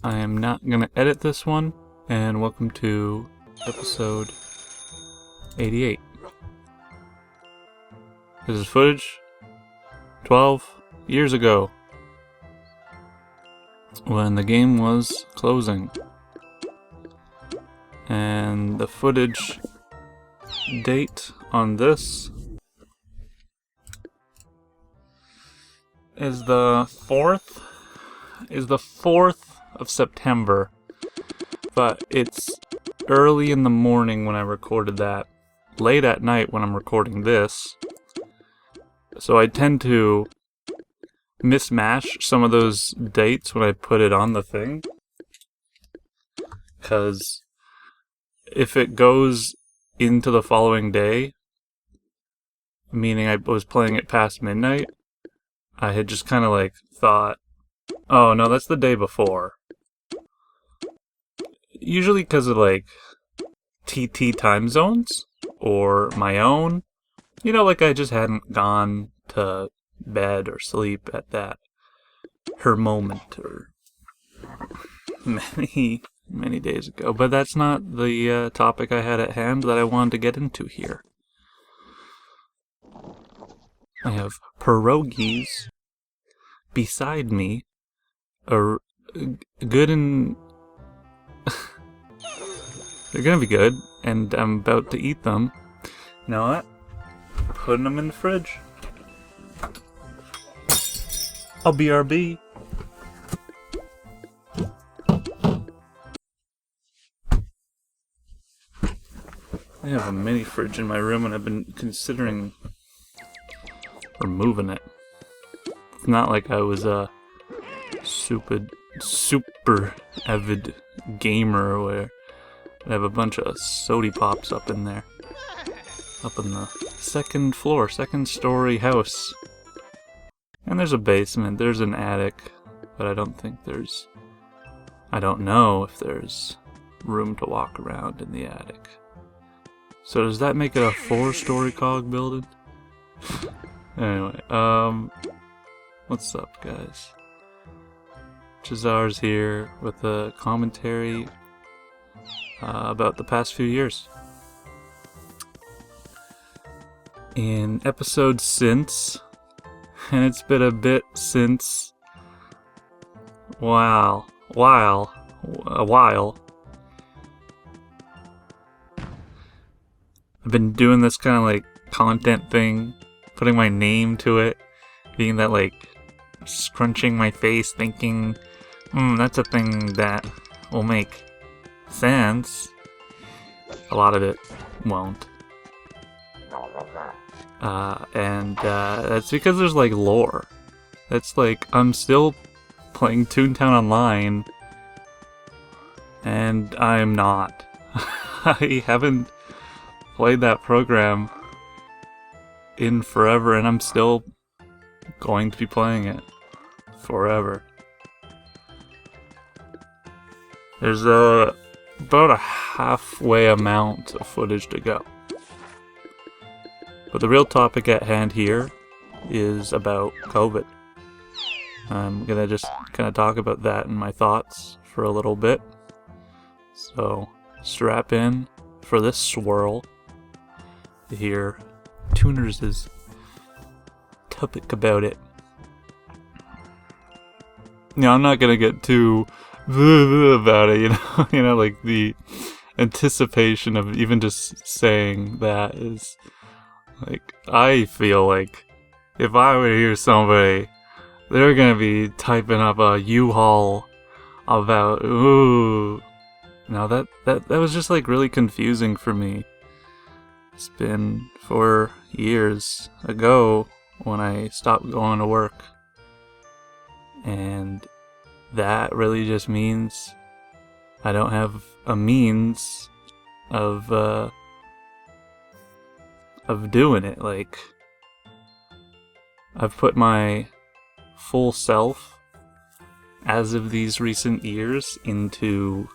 I am not gonna edit this one, and welcome to episode 88. This is footage 12 years ago, when the game was closing. And the footage date on this is the 4th of September, but it's early in the morning when I recorded that, late at night when I'm recording this, so I tend to mismatch some of those dates when I put it on the thing, because if it goes into the following day, meaning I was playing it past midnight, I had just kind of like thought, oh no, that's the day before. Usually because of like TT time zones or my own. You know, like I just hadn't gone to bed or sleep at that her moment or many days ago. But that's not the topic I had at hand that I wanted to get into here. I have pierogies beside me, are good and they're gonna be good, and I'm about to eat them. You know what? Putting them in the fridge. I'll BRB. I have a mini fridge in my room, and I've been considering removing it. It's not like I was a super avid gamer where I have a bunch of sody pops up in there. Up in the second story house. And there's a basement, there's an attic, but I don't know if there's room to walk around in the attic. So does that make it a 4-story COG building? Anyway, what's up, guys? Chazarz here with a commentary about the past few years. In episodes since, and it's been a bit since, a while. I've been doing this kind of like content thing, putting my name to it, being that like scrunching my face thinking, that's a thing that will make sense. A lot of it won't. And that's because there's like lore. That's like, I'm still playing ToonTown online, and I'm not. I haven't played that program in forever, and I'm still going to be playing it forever. There's about a halfway amount of footage to go. But the real topic at hand here is about COVID. I'm gonna just kind of talk about that and my thoughts for a little bit. So strap in for this swirl to hear Tooners' topic about it. I'm not gonna get too about it, you know, like the anticipation of even just saying that is like, I feel like if I were to hear somebody, they're gonna be typing up a U-Haul about, ooh. Now that was just like really confusing for me. It's been 4 years ago when I stopped going to work. And that really just means I don't have a means of doing it. Like, I've put my full self as of these recent years into,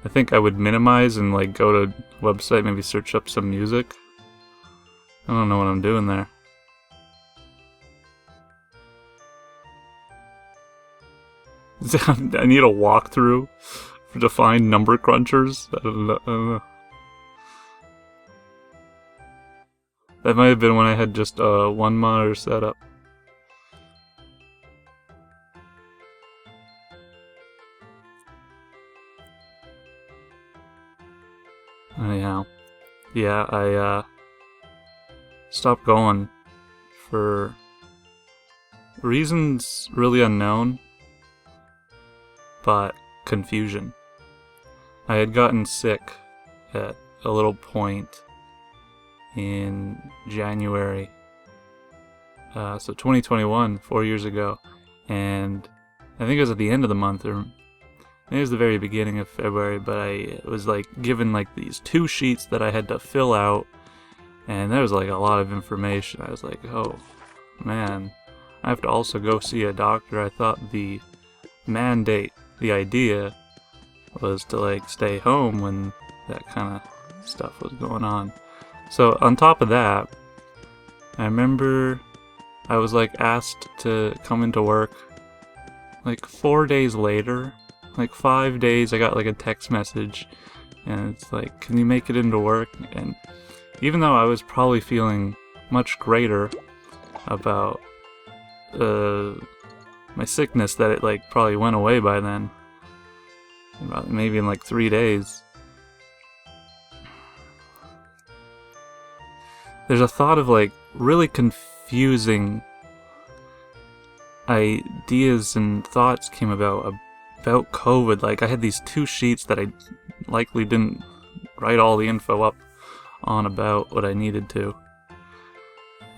I think I would minimize and like go to a website, maybe search up some music. I don't know what I'm doing there. I need a walkthrough to find number crunchers. I don't know. That might have been when I had just one monitor set up. Anyhow, yeah, I stopped going for reasons really unknown, but confusion. I had gotten sick at a little point in January, so 2021, 4 years ago, and I think it was at the end of the month, or it was the very beginning of February, but I was like given like these 2 sheets that I had to fill out, and there was like a lot of information. I was like, oh man, I have to also go see a doctor. I thought the mandate, the idea was to like stay home when that kind of stuff was going on. So on top of that, I remember I was like asked to come into work like 4 days later. Like 5 days, I got like a text message, and it's like, can you make it into work? And even though I was probably feeling much greater about my sickness, that it like probably went away by then, maybe in like 3 days, there's a thought of like really confusing ideas and thoughts came about COVID. Like I had these 2 sheets that I likely didn't write all the info up on about what I needed to.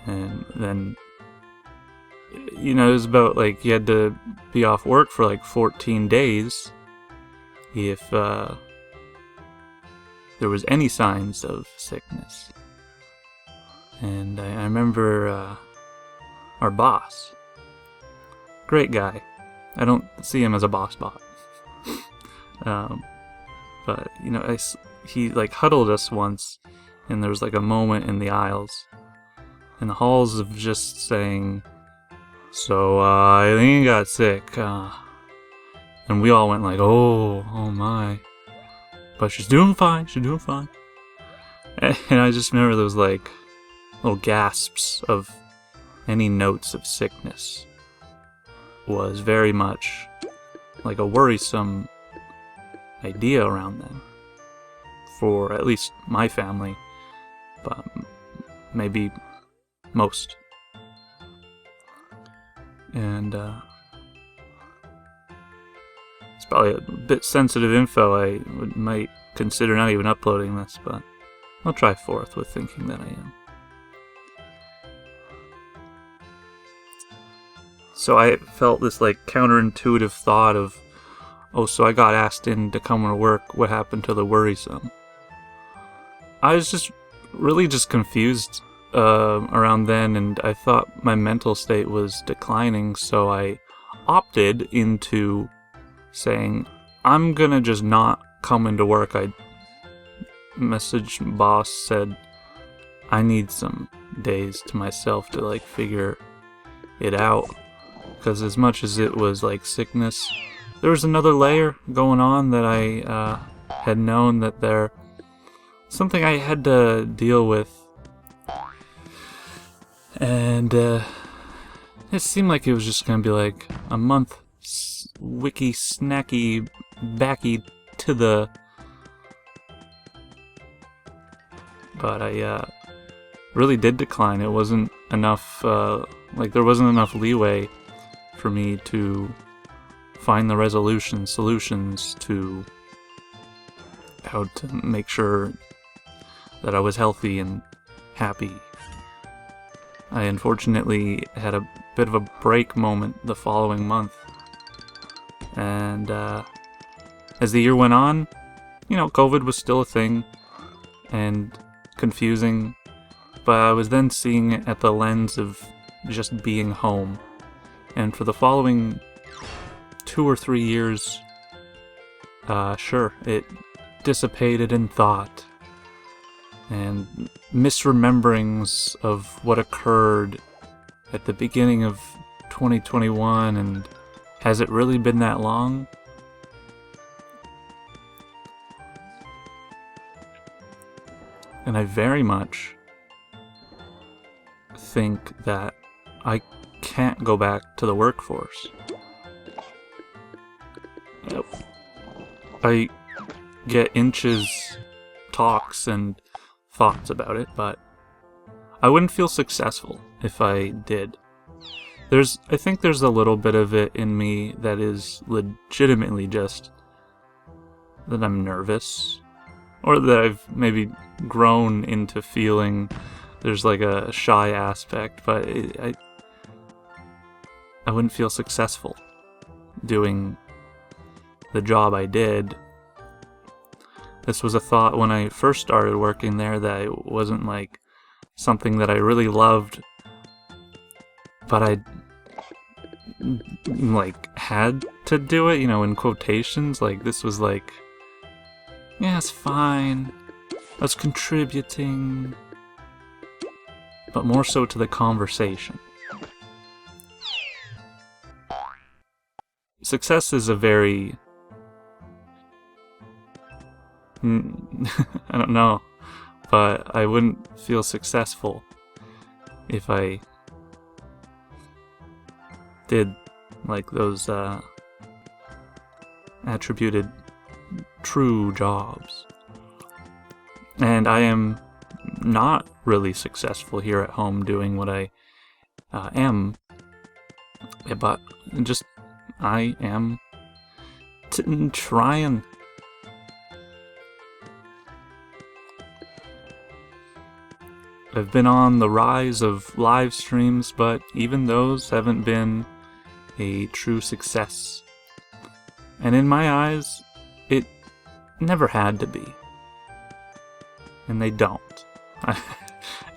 And then, you know, it was about like you had to be off work for like 14 days if there was any signs of sickness. And I remember our boss, great guy. I don't see him as a boss bot. But, you know, he like huddled us once, and there was like a moment in the aisles, in the halls of just saying, so, Eileen got sick, and we all went like, oh my. But she's doing fine, And I just remember there was like little gasps of any notes of sickness. Was very much like a worrisome idea around then, for at least my family, but maybe most. And it's probably a bit sensitive info. I might consider not even uploading this, but I'll try forth with thinking that I am. So I felt this like counterintuitive thought of, oh, so I got asked in to come to work, what happened to the worrisome? I was just really just confused around then, and I thought my mental state was declining, so I opted into saying, I'm gonna just not come into work. I messaged boss, said, I need some days to myself to like figure it out. Because as much as it was like sickness, there was another layer going on that I had known that something I had to deal with. And it seemed like it was just going to be like a month wiki snacky backy to the... But I really did decline. It wasn't enough, like there wasn't enough leeway for me to find the solutions to how to make sure that I was healthy and happy. I unfortunately had a bit of a break moment the following month. And as the year went on, you know, COVID was still a thing and confusing, but I was then seeing it at the lens of just being home. And for the following 2 or 3 years, sure, it dissipated in thought and misrememberings of what occurred at the beginning of 2021 and has it really been that long? And I very much think that I can't go back to the workforce. I get inches, talks, and thoughts about it, but I wouldn't feel successful if I did. I think there's a little bit of it in me that is legitimately just that I'm nervous, or that I've maybe grown into feeling there's like a shy aspect, but I wouldn't feel successful doing the job I did. This was a thought when I first started working there, that it wasn't like something that I really loved, but I like had to do it, you know, in quotations. Like, this was like, yeah, it's fine, I was contributing, but more so to the conversation. Success is a very I don't know, but I wouldn't feel successful if I did like those attributed true jobs. And I am not really successful here at home doing what I am, but just I am trying. I've been on the rise of live streams, but even those haven't been a true success. And in my eyes, it never had to be. And they don't.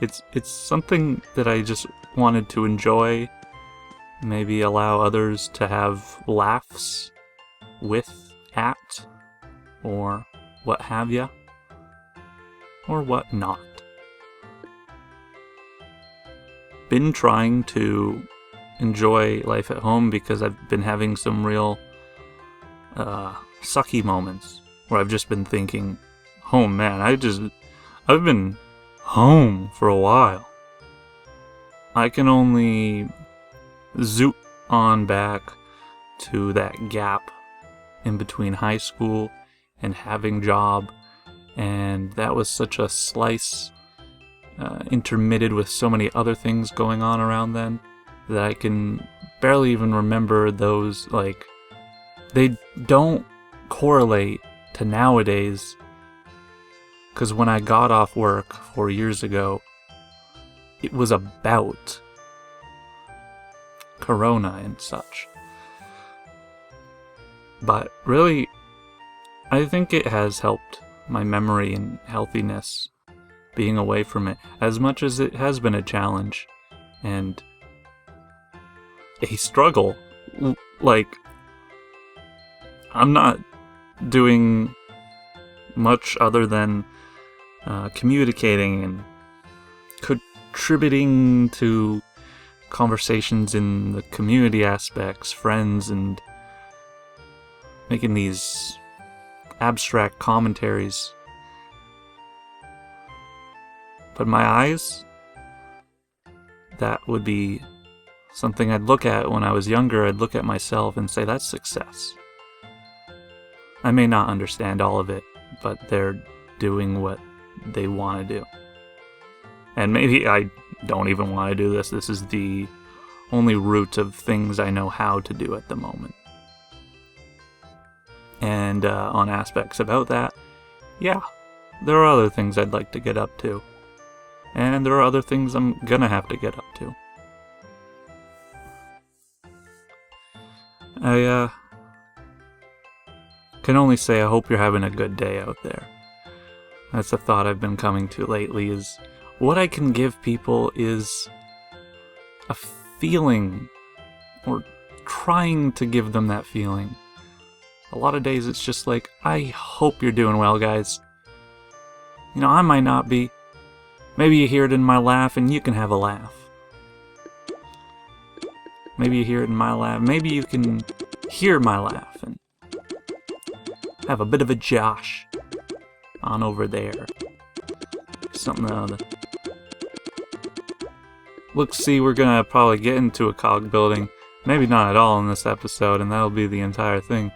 It's something that I just wanted to enjoy, maybe allow others to have laughs with, at, or what have ya, or what not. Been trying to enjoy life at home because I've been having some real sucky moments where I've just been thinking, oh man, I've been home for a while. I can only zoot on back to that gap in between high school and having job, and that was such a slice intermitted with so many other things going on around then that I can barely even remember those. Like, they don't correlate to nowadays, because when I got off work 4 years ago, it was about Corona and such. But really, I think it has helped my memory and healthiness being away from it, as much as it has been a challenge and a struggle. Like, I'm not doing much other than communicating and contributing to conversations in the community aspects, friends, and making these abstract commentaries. But my eyes, that would be something I'd look at when I was younger. I'd look at myself and say, that's success. I may not understand all of it, but they're doing what they want to do. And maybe I don't even want to do this. This is the only route of things I know how to do at the moment. And on aspects about that, yeah, there are other things I'd like to get up to. And there are other things I'm gonna have to get up to. I can only say I hope you're having a good day out there. That's a thought I've been coming to lately, is what I can give people is a feeling, or trying to give them that feeling. A lot of days it's just like, I hope you're doing well, guys. You know, I might not be. Maybe you hear it in my laugh and you can have a laugh. Maybe you hear it in my laugh. Maybe you can hear my laugh and have a bit of a josh on over there. Something other. Looks, see, we're gonna probably get into a COG building. Maybe not at all in this episode, and that'll be the entire thing.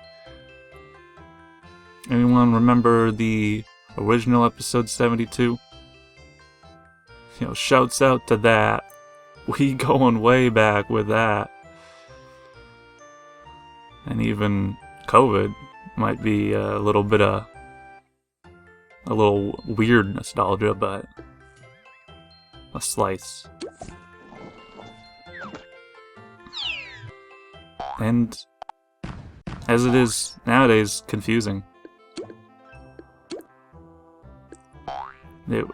Anyone remember the original episode 72? You know, shouts out to that. We going way back with that. And even COVID might be a little bit of a little weird nostalgia, but a slice. And as it is nowadays, confusing.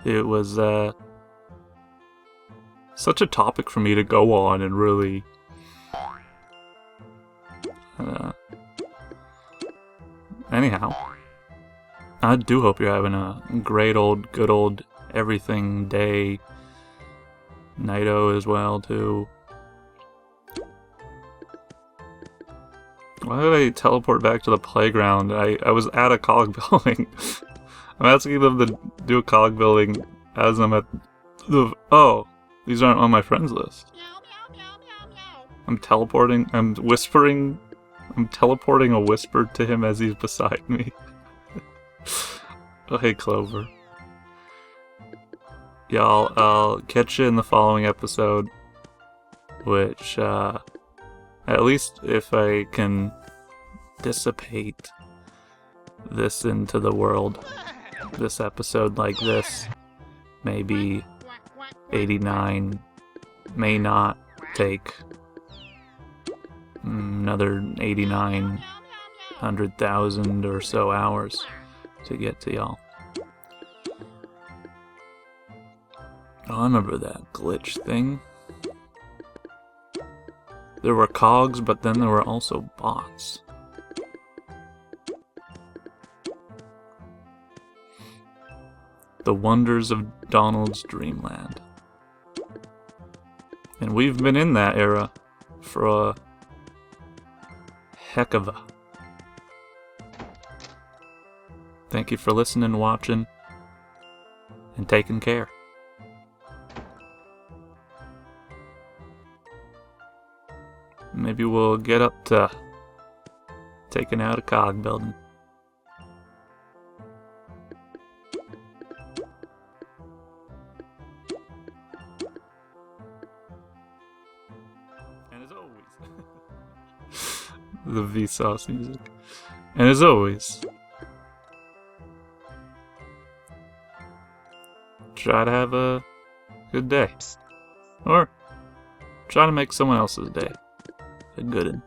It was such a topic for me to go on and really anyhow, I do hope you're having a great old, good old everything day. Nighto as well too. Why did I teleport back to the playground? I was at a COG building. I'm asking them to do a COG building as I'm at the... Oh, these aren't on my friends list. I'm teleporting, I'm whispering, I'm teleporting a whisper to him as he's beside me. Oh, hey Clover. Yeah, I'll catch you in the following episode, which, at least if I can dissipate this into the world, this episode like this, maybe 89 may not take another 89,100,000 or so hours to get to y'all. Oh, I remember that glitch thing. There were COGs, but then there were also bots. The wonders of Donald's Dreamland. And we've been in that era for a heck of a... Thank you for listening, watching, and taking care. Maybe we'll get up to taking out a COG building. And as always, the Vsauce music. And as always, try to have a good day. Or try to make someone else's day a good one.